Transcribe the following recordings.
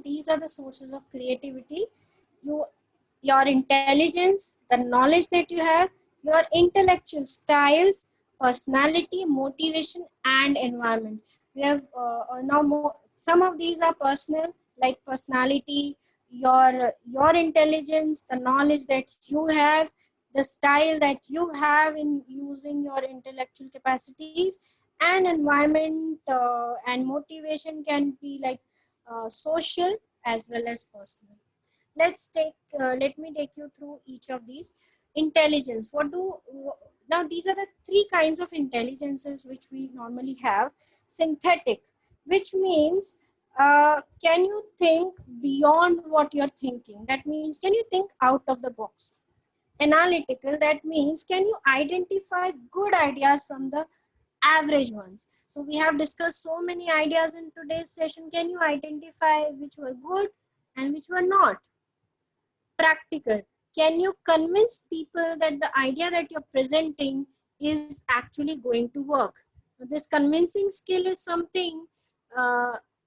These are the sources of creativity. Your intelligence, the knowledge that you have, your intellectual styles, personality, motivation, and environment. We have now more, some of these are personal, like personality, your intelligence, the knowledge that you have, the style that you have in using your intellectual capacities, and environment and motivation can be like social as well as personal. Let me take you through each of these. Intelligence, now these are the three kinds of intelligences which we normally have. Synthetic, which means can you think beyond what you're thinking? That means, can you think out of the box? Analytical, that means, can you identify good ideas from the average ones? So we have discussed so many ideas in today's session. Can you identify which were good and which were not? Practical, can you convince people that the idea that you're presenting is actually going to work? This convincing skill is something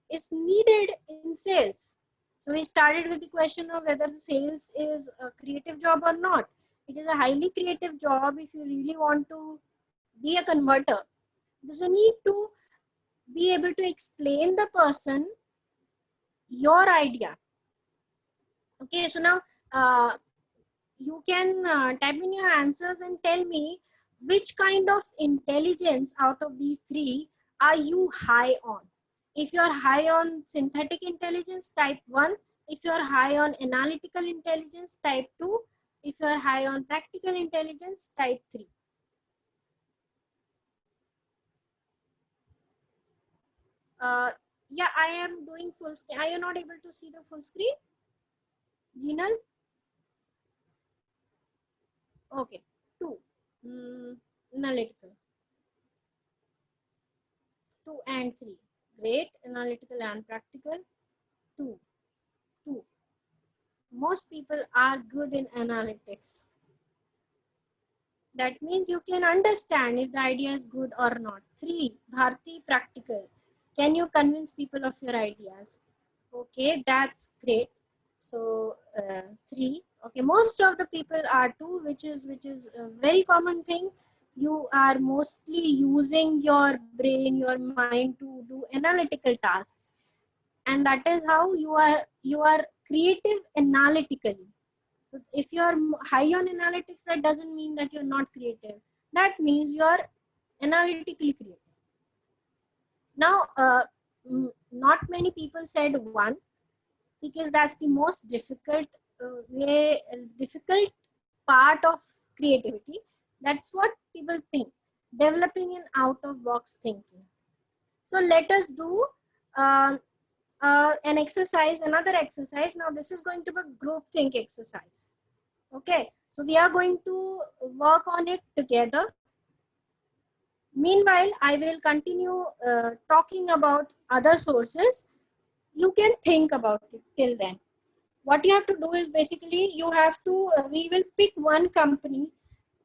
is needed in sales. So we started with the question of whether the sales is a creative job or not. It is a highly creative job if you really want to be a converter, because you need to be able to explain the person your idea. Okay, so now you can type in your answers and tell me which kind of intelligence out of these three are you high on. If you're high on synthetic intelligence, type 1. If you're high on analytical intelligence, type 2. If you're high on practical intelligence, type 3. Yeah, I am doing full screen. Are you not able to see the full screen, Jinal? Okay, 2. Analytical. 2 and 3. Great. Analytical and practical. 2. 2. Most people are good in analytics. That means you can understand if the idea is good or not. 3. Bharti, practical. Can you convince people of your ideas? Okay, that's great. So 3. Okay, most of the people are 2, which is a very common thing. You are mostly using your brain, your mind to do analytical tasks, and that is how you are creative analytically. So if you are high on analytics, that doesn't mean that you're not creative. That means you are analytically creative. Now, not many people said 1, because that's the most difficult difficult part of creativity. That's what people think, developing an out of box thinking. So let us do an exercise, another exercise. Now this is going to be a group think exercise. Okay, so we are going to work on it together. Meanwhile, I will continue talking about other sources. You can think about it till then. What you have to do is basically you have to, we will pick one company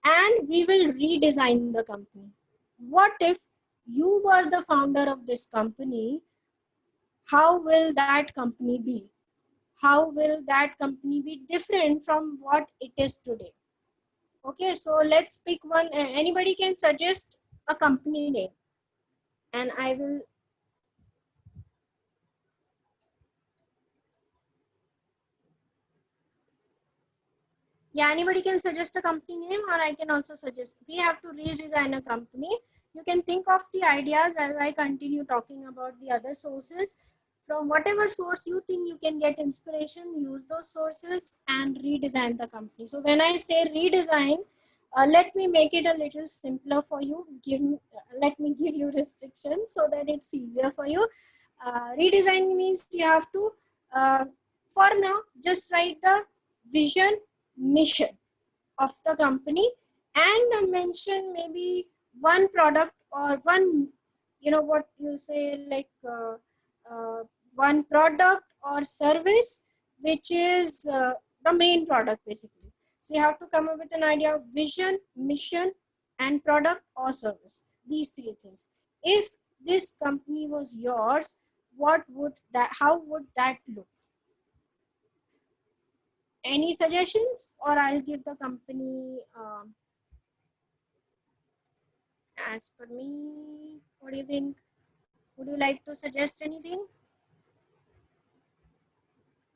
and we will redesign the company. What if you were the founder of this company? How will that company be? How will that company be different from what it is today? Okay, so let's pick one. Anybody can suggest a company name and I will. Yeah, anybody can suggest a company name, or I can also suggest. We have to redesign a company. You can think of the ideas as I continue talking about the other sources. From whatever source you think you can get inspiration, use those sources and redesign the company. So when I say redesign, let me make it a little simpler for you. Let me give you restrictions so that it's easier for you. Redesign means you have to, for now, just write the vision, mission of the company and mention maybe one product or one, what you say, like one product or service which is the main product basically. So you have to come up with an idea of vision, mission, and product or service. These three things. If this company was yours, how would that look? Any suggestions, or I'll give the company as per me. What do you think? Would you like to suggest anything?